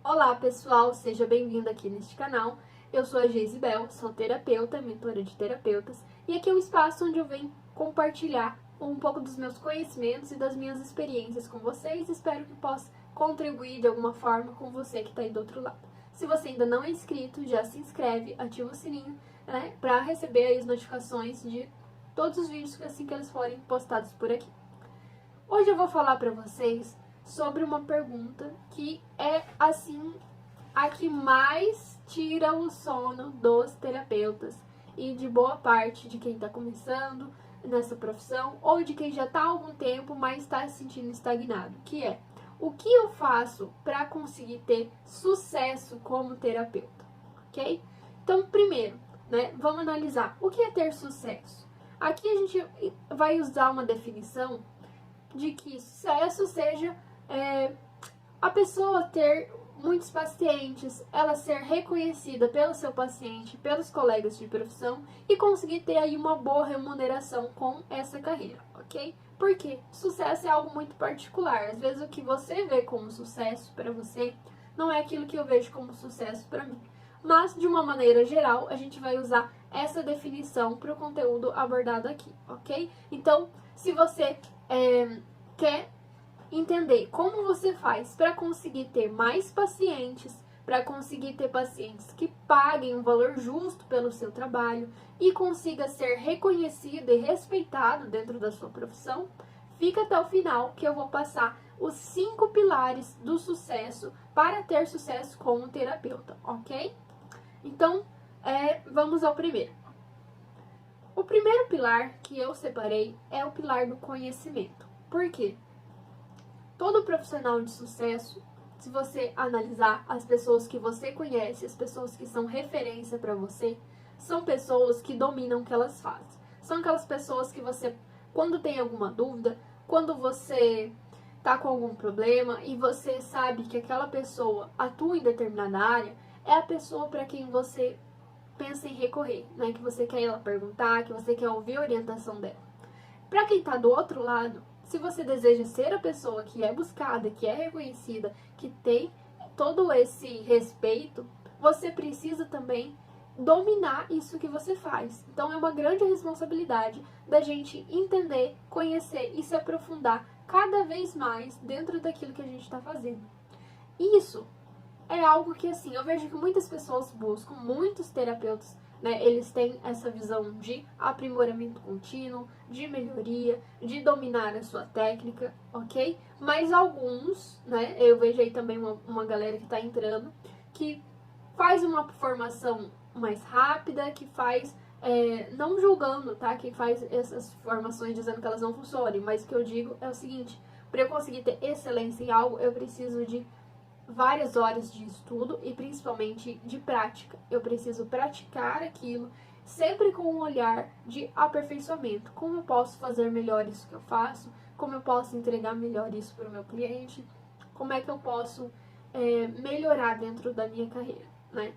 Olá pessoal, seja bem-vindo aqui neste canal. Eu sou a Geisibel, sou terapeuta, mentora de terapeutas, e aqui é um espaço onde eu venho compartilhar um pouco dos meus conhecimentos e das minhas experiências com vocês. Espero que possa contribuir de alguma forma com você que está aí do outro lado. Se você ainda não é inscrito, já se inscreve, ativa o sininho, né, para receber aí as notificações de todos os vídeos assim que eles forem postados por aqui. Hoje eu vou falar para vocês sobre uma pergunta que é, assim, a que mais tira o sono dos terapeutas e de boa parte de quem está começando nessa profissão ou de quem já está há algum tempo, mas está se sentindo estagnado, que é: o que eu faço para conseguir ter sucesso como terapeuta, ok? Então, primeiro, né, vamos analisar o que é ter sucesso. Aqui a gente vai usar uma definição de que sucesso seja a pessoa ter muitos pacientes, ela ser reconhecida pelo seu paciente, pelos colegas de profissão e conseguir ter aí uma boa remuneração com essa carreira, ok? Porque sucesso é algo muito particular. Às vezes o que você vê como sucesso para você não é aquilo que eu vejo como sucesso para mim. Mas, de uma maneira geral, a gente vai usar essa definição para o conteúdo abordado aqui, ok? Então, se você quer entender como você faz para conseguir ter mais pacientes, para conseguir ter pacientes que paguem um valor justo pelo seu trabalho e consiga ser reconhecido e respeitado dentro da sua profissão, fica até o final que eu vou passar os 5 pilares do sucesso para ter sucesso como terapeuta, ok? Então, vamos ao primeiro. O primeiro pilar que eu separei é o pilar do conhecimento. Por quê? Todo profissional de sucesso, se você analisar as pessoas que você conhece, as pessoas que são referência para você, são pessoas que dominam o que elas fazem. São aquelas pessoas que você, quando tem alguma dúvida, quando você tá com algum problema e você sabe que aquela pessoa atua em determinada área, é a pessoa para quem você pensa em recorrer, né? Que você quer ela perguntar, que você quer ouvir a orientação dela. Para quem está do outro lado, se você deseja ser a pessoa que é buscada, que é reconhecida, que tem todo esse respeito, você precisa também dominar isso que você faz. Então é uma grande responsabilidade da gente entender, conhecer e se aprofundar cada vez mais dentro daquilo que a gente está fazendo. Isso é algo que, assim, eu vejo que muitas pessoas buscam, muitos terapeutas, né, eles têm essa visão de aprimoramento contínuo, de melhoria, de dominar a sua técnica, ok? Mas alguns, né, eu vejo aí também uma galera que tá entrando, que faz uma formação mais rápida, que faz, não julgando, tá? Que faz essas formações dizendo que elas não funcionem, mas o que eu digo é o seguinte: para eu conseguir ter excelência em algo, eu preciso de várias horas de estudo e principalmente de prática. Eu preciso praticar aquilo sempre com um olhar de aperfeiçoamento. Como eu posso fazer melhor isso que eu faço? Como eu posso entregar melhor isso para o meu cliente? Como é que eu posso melhorar dentro da minha carreira, né?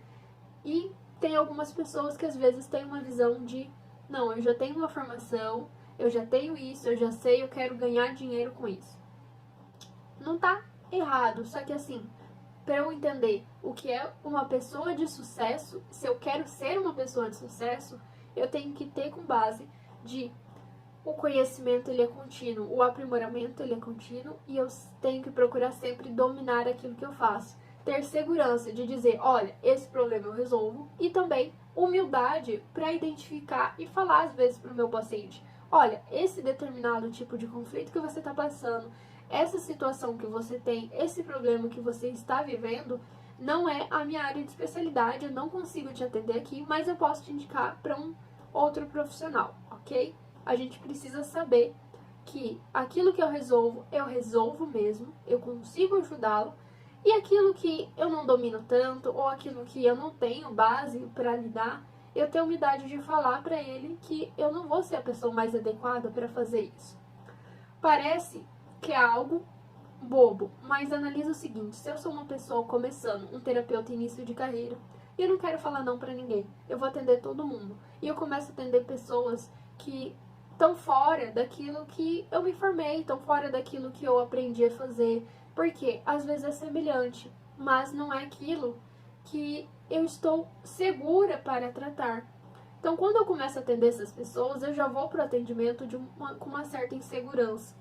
E tem algumas pessoas que às vezes têm uma visão de: não, eu já tenho uma formação, eu já tenho isso, eu já sei, eu quero ganhar dinheiro com isso. Não tá errado, só que assim, para eu entender o que é uma pessoa de sucesso, se eu quero ser uma pessoa de sucesso, eu tenho que ter com base de o conhecimento ele é contínuo, o aprimoramento ele é contínuo e eu tenho que procurar sempre dominar aquilo que eu faço. Ter segurança de dizer: olha, esse problema eu resolvo, e também humildade para identificar e falar às vezes para o meu paciente: olha, esse determinado tipo de conflito que você está passando, essa situação que você tem, esse problema que você está vivendo, não é a minha área de especialidade, eu não consigo te atender aqui, mas eu posso te indicar para um outro profissional, ok? A gente precisa saber que aquilo que eu resolvo mesmo, eu consigo ajudá-lo, e aquilo que eu não domino tanto, ou aquilo que eu não tenho base para lidar, eu tenho humildade de falar para ele que eu não vou ser a pessoa mais adequada para fazer isso. Parece que é algo bobo, mas analisa o seguinte: se eu sou uma pessoa começando, um terapeuta início de carreira, e eu não quero falar não para ninguém, eu vou atender todo mundo, e eu começo a atender pessoas que estão fora daquilo que eu me formei, estão fora daquilo que eu aprendi a fazer, porque às vezes é semelhante. mas não é aquilo que eu estou segura para tratar. Então, quando eu começo a atender essas pessoas, eu já vou para o atendimento com uma certa insegurança.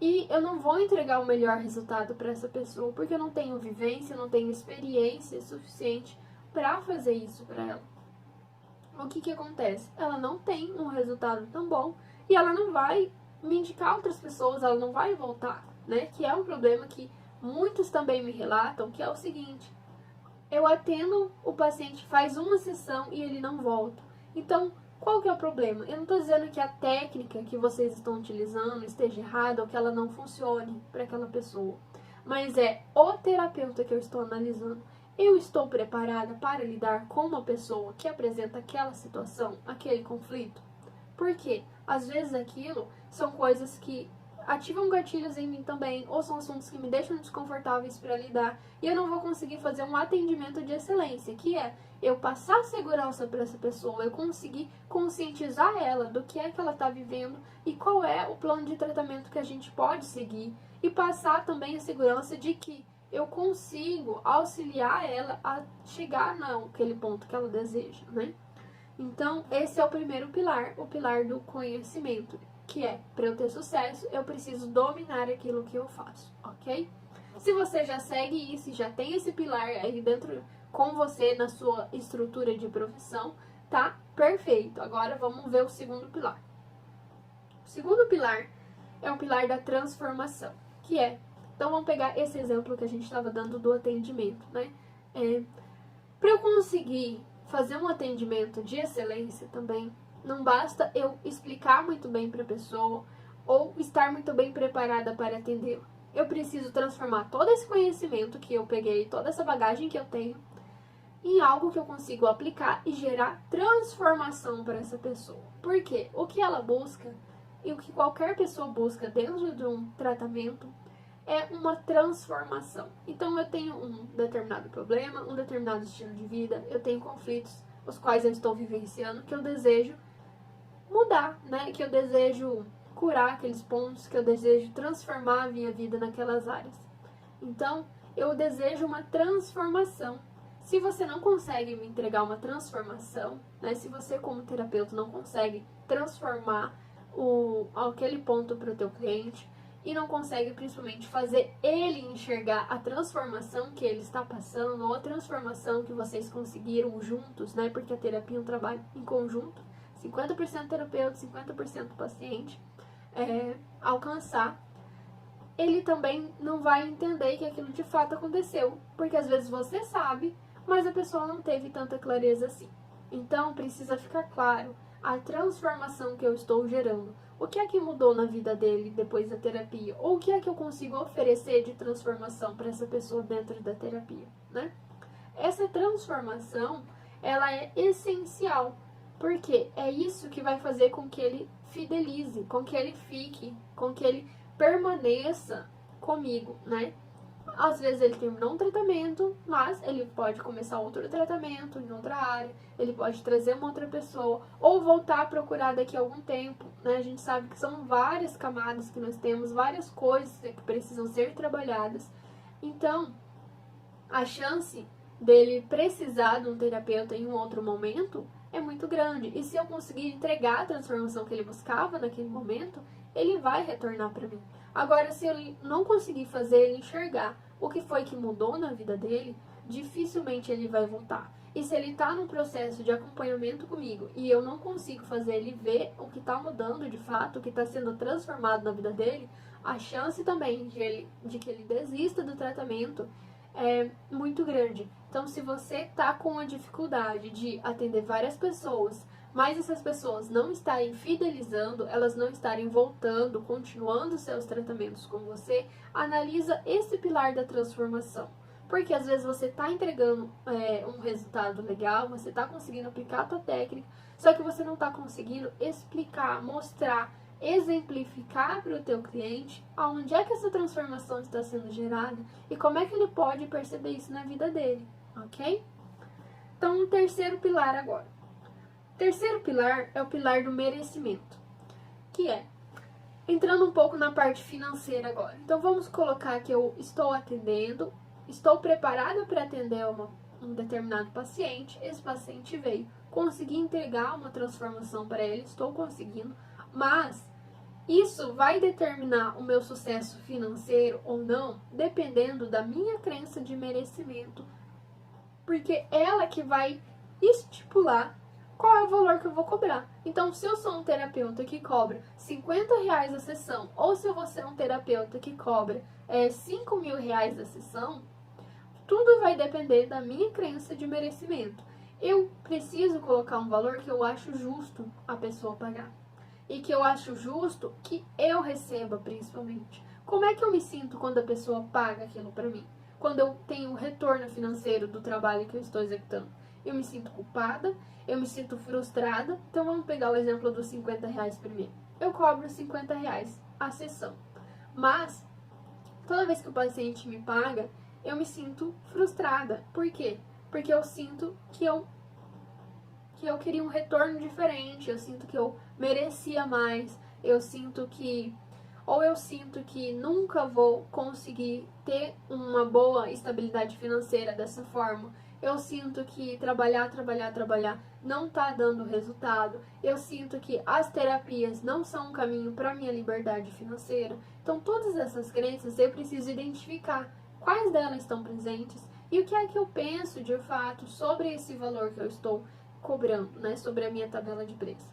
E eu não vou entregar o melhor resultado para essa pessoa, porque eu não tenho vivência, não tenho experiência suficiente para fazer isso para ela. O que acontece? Ela não tem um resultado tão bom e ela não vai me indicar outras pessoas, ela não vai voltar, né? Que é um problema que muitos também me relatam, que é o seguinte: eu atendo o paciente, faz uma sessão e ele não volta. Então, qual que é o problema? Eu não estou dizendo que a técnica que vocês estão utilizando esteja errada ou que ela não funcione para aquela pessoa, mas é o terapeuta que eu estou analisando. Eu estou preparada para lidar com uma pessoa que apresenta aquela situação, aquele conflito? Porque às vezes aquilo são coisas que ativam gatilhos em mim também, ou são assuntos que me deixam desconfortáveis para lidar, e eu não vou conseguir fazer um atendimento de excelência, que é eu passar segurança para essa pessoa, eu conseguir conscientizar ela do que é que ela está vivendo e qual é o plano de tratamento que a gente pode seguir, e passar também a segurança de que eu consigo auxiliar ela a chegar naquele ponto que ela deseja, né? Então, esse é o primeiro pilar, o pilar do conhecimento, que é, para eu ter sucesso, eu preciso dominar aquilo que eu faço, ok? Se você já segue isso e já tem esse pilar aí dentro com você na sua estrutura de profissão, tá perfeito. Agora vamos ver o segundo pilar. O segundo pilar é o pilar da transformação, que é, então vamos pegar esse exemplo que a gente estava dando do atendimento, né? Para eu conseguir fazer um atendimento de excelência também, não basta eu explicar muito bem para a pessoa ou estar muito bem preparada para atendê-la. Eu preciso transformar todo esse conhecimento que eu peguei, toda essa bagagem que eu tenho, em algo que eu consigo aplicar e gerar transformação para essa pessoa. Porque o que ela busca e o que qualquer pessoa busca dentro de um tratamento é uma transformação. Então eu tenho um determinado problema, um determinado estilo de vida, eu tenho conflitos os quais eu estou vivenciando, que eu desejo mudar, né? Que eu desejo curar aqueles pontos, que eu desejo transformar a minha vida naquelas áreas. Então, eu desejo uma transformação. Se você não consegue me entregar uma transformação, né? Se você como terapeuta não consegue transformar aquele ponto para o teu cliente, e não consegue principalmente fazer ele enxergar a transformação que ele está passando, ou a transformação que vocês conseguiram juntos, né? Porque a terapia é um trabalho em conjunto, 50% terapeuta, 50% paciente, alcançar, ele também não vai entender que aquilo de fato aconteceu, porque às vezes você sabe, mas a pessoa não teve tanta clareza assim. Então precisa ficar claro a transformação que eu estou gerando. O que é que mudou na vida dele depois da terapia? Ou o que é que eu consigo oferecer de transformação para essa pessoa dentro da terapia, né? Essa transformação, ela é essencial, porque é isso que vai fazer com que ele fidelize, com que ele fique, com que ele permaneça comigo, né? Às vezes ele terminou um tratamento, mas ele pode começar outro tratamento em outra área, ele pode trazer uma outra pessoa, ou voltar a procurar daqui a algum tempo, né? A gente sabe que são várias camadas que nós temos, várias coisas que precisam ser trabalhadas. Então, a chance dele precisar de um terapeuta em um outro momento é muito grande. E se eu conseguir entregar a transformação que ele buscava naquele momento, ele vai retornar para mim. Agora, se eu não conseguir fazer ele enxergar o que foi que mudou na vida dele, dificilmente ele vai voltar. E se ele está num processo de acompanhamento comigo e eu não consigo fazer ele ver o que está mudando de fato, o que está sendo transformado na vida dele, a chance também de que ele desista do tratamento é muito grande. Então, se você está com a dificuldade de atender várias pessoas, mas essas pessoas não estarem fidelizando, elas não estarem voltando, continuando seus tratamentos com você, analisa esse pilar da transformação. Porque às vezes você está entregando um resultado legal, você está conseguindo aplicar a tua técnica, só que você não está conseguindo explicar, mostrar, exemplificar para o teu cliente aonde é que essa transformação está sendo gerada e como é que ele pode perceber isso na vida dele, ok? Então, o terceiro pilar agora. O terceiro pilar é o pilar do merecimento, que é, entrando um pouco na parte financeira agora. Então, vamos colocar que eu estou atendendo estou preparada para atender um determinado paciente, esse paciente veio, consegui entregar uma transformação para ele, estou conseguindo, mas isso vai determinar o meu sucesso financeiro ou não, dependendo da minha crença de merecimento, porque ela que vai estipular qual é o valor que eu vou cobrar. Então, se eu sou um terapeuta que cobra R$ 50 a sessão, ou se eu vou ser um terapeuta que cobra R$ 5.000 a sessão, tudo vai depender da minha crença de merecimento. Eu preciso colocar um valor que eu acho justo a pessoa pagar. E que eu acho justo que eu receba, principalmente. Como é que eu me sinto quando a pessoa paga aquilo para mim? Quando eu tenho um retorno financeiro do trabalho que eu estou executando? Eu me sinto culpada, eu me sinto frustrada. Então vamos pegar o exemplo dos R$ 50 primeiro. Eu cobro R$ 50 a sessão. Mas, toda vez que o paciente me paga, eu me sinto frustrada. Por quê? Porque eu sinto que eu queria um retorno diferente, eu sinto que eu merecia mais, eu sinto que nunca vou conseguir ter uma boa estabilidade financeira dessa forma. Eu sinto que trabalhar não tá dando resultado. Eu sinto que as terapias não são um caminho para minha liberdade financeira. Então, todas essas crenças eu preciso identificar quais delas estão presentes e o que é que eu penso de fato sobre esse valor que eu estou cobrando, né, sobre a minha tabela de preço.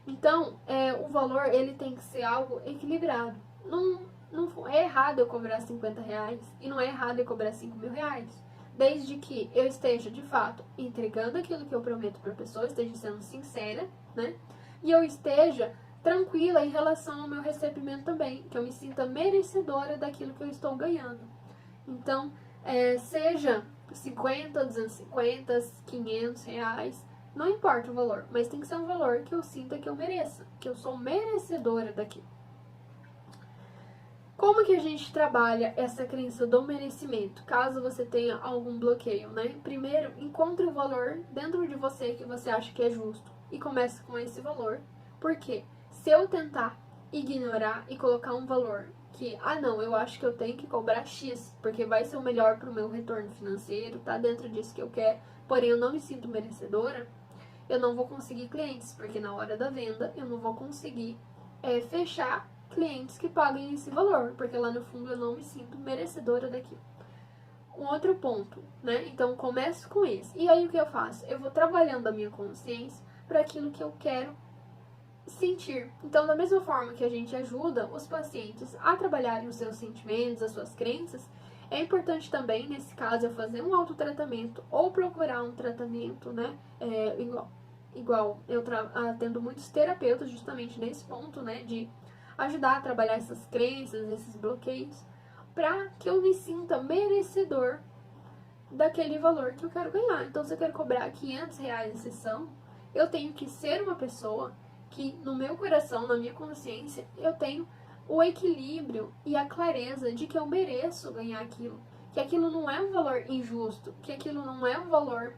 Então, o valor ele tem que ser algo equilibrado. Não é errado eu cobrar R$ 50 e não é errado eu cobrar R$ 5.000, desde que eu esteja de fato entregando aquilo que eu prometo para a pessoa, esteja sendo sincera, né, e eu esteja tranquila em relação ao meu recebimento também, que eu me sinta merecedora daquilo que eu estou ganhando. Então, seja 50, 250, R$ 500, não importa o valor, mas tem que ser um valor que eu sinta que eu mereça, que eu sou merecedora daquilo. Como que a gente trabalha essa crença do merecimento, caso você tenha algum bloqueio, né? Primeiro, encontre o valor dentro de você que você acha que é justo e comece com esse valor, porque se eu tentar ignorar e colocar um valor que, não, eu acho que eu tenho que cobrar X, porque vai ser o melhor para o meu retorno financeiro, tá dentro disso que eu quero, porém eu não me sinto merecedora, eu não vou conseguir clientes, porque na hora da venda eu não vou conseguir fechar clientes que paguem esse valor, porque lá no fundo eu não me sinto merecedora daquilo. Um outro ponto, né? Então começo com esse. E aí o que eu faço? Eu vou trabalhando a minha consciência para aquilo que eu quero sentir. Então, da mesma forma que a gente ajuda os pacientes a trabalharem os seus sentimentos, as suas crenças, é importante também, nesse caso, eu fazer um autotratamento ou procurar um tratamento, né? Igual eu atendo muitos terapeutas justamente nesse ponto, né? De ajudar a trabalhar essas crenças, esses bloqueios, para que eu me sinta merecedor daquele valor que eu quero ganhar. Então, se eu quero cobrar R$ 500 a sessão, eu tenho que ser uma pessoa que no meu coração, na minha consciência, eu tenho o equilíbrio e a clareza de que eu mereço ganhar aquilo. Que aquilo não é um valor injusto, que aquilo não é um valor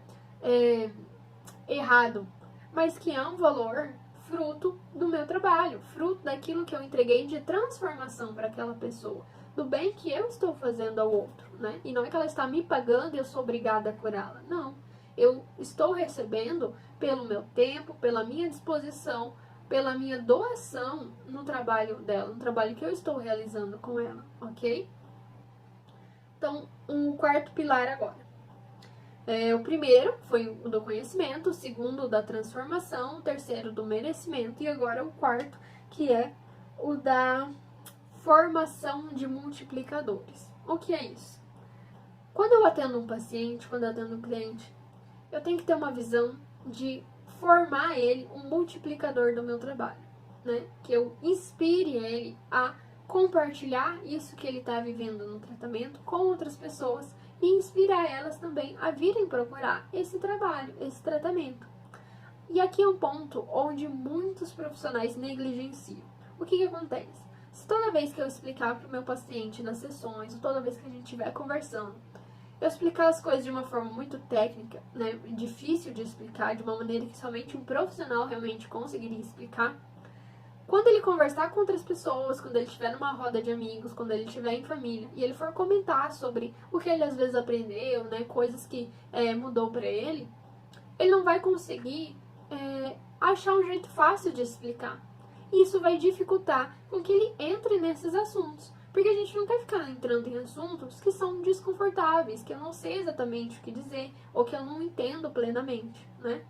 errado, mas que é um valor fruto do meu trabalho, fruto daquilo que eu entreguei de transformação para aquela pessoa, do bem que eu estou fazendo ao outro, né? E não é que ela está me pagando e eu sou obrigada a curá-la, não. Eu estou recebendo pelo meu tempo, pela minha disposição, pela minha doação no trabalho dela, no trabalho que eu estou realizando com ela, ok? Então, o quarto pilar agora. O primeiro foi o do conhecimento, o segundo o da transformação, o terceiro do merecimento e agora o quarto, que é o da formação de multiplicadores. O que é isso? Quando eu atendo um paciente, quando eu atendo um cliente, eu tenho que ter uma visão de formar ele um multiplicador do meu trabalho, né? Que eu inspire ele a compartilhar isso que ele está vivendo no tratamento com outras pessoas e inspirar elas também a virem procurar esse trabalho, esse tratamento. E aqui é um ponto onde muitos profissionais negligenciam. O que acontece? Se toda vez que eu explicar para o meu paciente nas sessões, ou toda vez que a gente estiver conversando, eu explicar as coisas de uma forma muito técnica, né, difícil de explicar, de uma maneira que somente um profissional realmente conseguiria explicar, Quando ele conversar com outras pessoas, quando ele estiver numa roda de amigos, quando ele estiver em família, e ele for comentar sobre o que ele às vezes aprendeu, né, coisas que mudou pra ele não vai conseguir achar um jeito fácil de explicar. Isso vai dificultar com que ele entre nesses assuntos. Porque a gente não quer ficar entrando em assuntos que são desconfortáveis, que eu não sei exatamente o que dizer, ou que eu não entendo plenamente, né?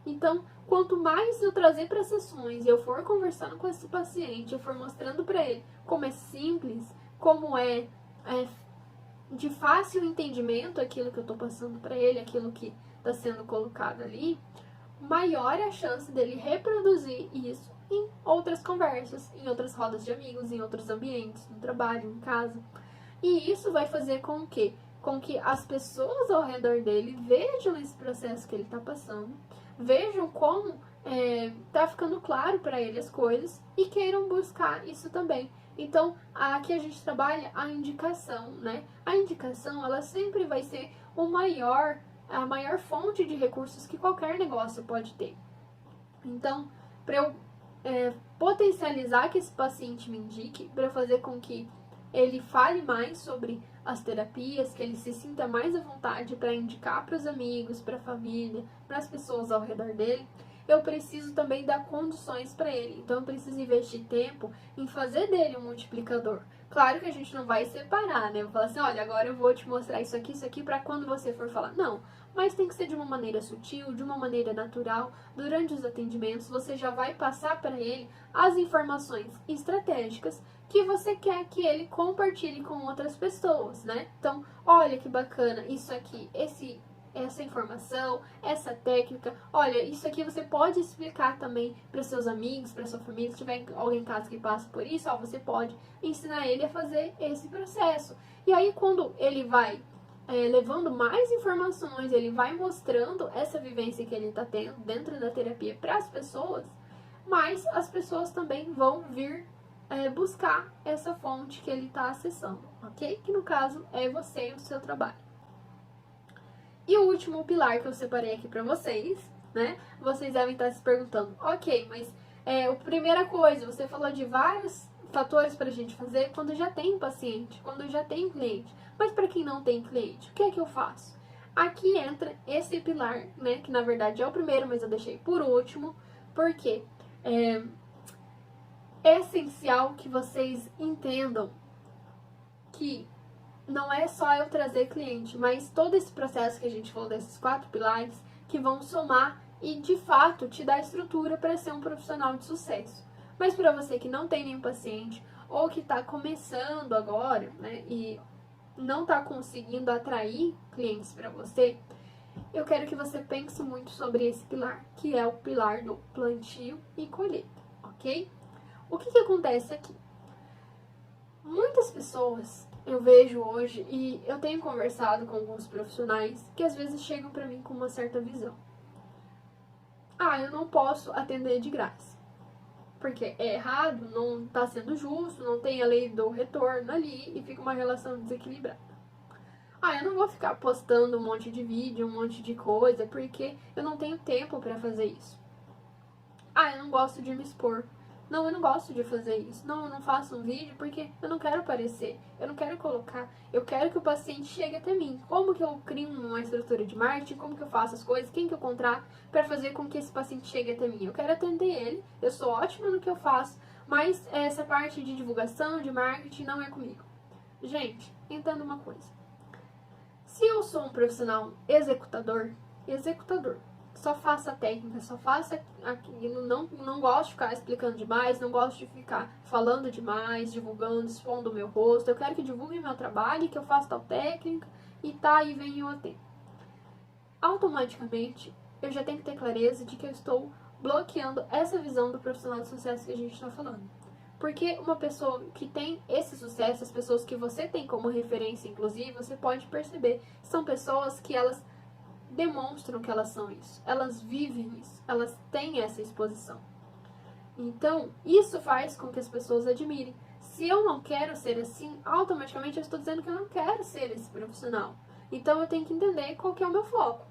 Então, quanto mais eu trazer para sessões e eu for conversando com esse paciente, eu for mostrando para ele como é simples, como é de fácil entendimento aquilo que eu estou passando para ele, aquilo que está sendo colocado ali, maior é a chance dele reproduzir isso em outras conversas, em outras rodas de amigos, em outros ambientes, no trabalho, em casa. E isso vai fazer com que as pessoas ao redor dele vejam esse processo que ele está passando, vejam como tá ficando claro para ele as coisas e queiram buscar isso também. Então, aqui a gente trabalha a indicação, né? A indicação, ela sempre vai ser a maior fonte de recursos que qualquer negócio pode ter. Então, para eu potencializar que esse paciente me indique, para fazer com que ele fale mais sobre as terapias, que ele se sinta mais à vontade para indicar para os amigos, para a família, para as pessoas ao redor dele, eu preciso também dar condições para ele. Então, eu preciso investir tempo em fazer dele um multiplicador. Claro que a gente não vai separar, né? Eu vou falar assim, olha, agora eu vou te mostrar isso aqui, para quando você for falar. Não, mas tem que ser de uma maneira sutil, de uma maneira natural. Durante os atendimentos, você já vai passar para ele as informações estratégicas que você quer que ele compartilhe com outras pessoas, né? Então, olha que bacana, isso aqui, essa informação, essa técnica, olha, isso aqui você pode explicar também para seus amigos, para sua família, se tiver alguém em casa que passa por isso, você pode ensinar ele a fazer esse processo. E aí, quando ele vai levando mais informações, ele vai mostrando essa vivência que ele está tendo dentro da terapia para as pessoas, mas as pessoas também vão vir buscar essa fonte que ele está acessando, ok? Que no caso é você e o seu trabalho. E o último pilar que eu separei aqui para vocês, né? Vocês devem estar se perguntando, ok, mas a primeira coisa, você falou de vários fatores para a gente fazer quando já tem paciente, quando já tem cliente. Mas para quem não tem cliente, o que é que eu faço? Aqui entra esse pilar, né? Que na verdade é o primeiro, mas eu deixei por último, porque é essencial que vocês entendam que não é só eu trazer cliente, mas todo esse processo que a gente falou desses 4 pilares que vão somar e de fato te dar estrutura para ser um profissional de sucesso. Mas para você que não tem nenhum paciente ou que está começando agora, né, e não está conseguindo atrair clientes para você, eu quero que você pense muito sobre esse pilar, que é o pilar do plantio e colheita, ok? O que acontece aqui? Muitas pessoas eu vejo hoje, e eu tenho conversado com alguns profissionais que às vezes chegam para mim com uma certa visão. Eu não posso atender de graça, porque é errado, não está sendo justo, não tem a lei do retorno ali e fica uma relação desequilibrada. Eu não vou ficar postando um monte de vídeo, um monte de coisa, porque eu não tenho tempo para fazer isso. Eu não gosto de me expor. Não, eu não gosto de fazer isso. Não, eu não faço um vídeo porque eu não quero aparecer. Eu não quero colocar. Eu quero que o paciente chegue até mim. Como que eu crio uma estrutura de marketing? Como que eu faço as coisas? Quem que eu contrato para fazer com que esse paciente chegue até mim? Eu quero atender ele. Eu sou ótima no que eu faço. Mas essa parte de divulgação, de marketing, não é comigo. Gente, entenda uma coisa. Se eu sou um profissional executador, só faça a técnica, só faça aquilo, não gosto de ficar explicando demais, não gosto de ficar falando demais, divulgando, expondo o meu rosto. Eu quero que divulgue meu trabalho, que eu faça tal técnica e aí vem o atendo. Automaticamente, eu já tenho que ter clareza de que eu estou bloqueando essa visão do profissional de sucesso que a gente está falando. Porque uma pessoa que tem esse sucesso, as pessoas que você tem como referência, inclusive, você pode perceber, são pessoas que elas demonstram que elas são isso, elas vivem isso, elas têm essa exposição. Então, isso faz com que as pessoas admirem. Se eu não quero ser assim, automaticamente eu estou dizendo que eu não quero ser esse profissional. Então, eu tenho que entender qual que é o meu foco.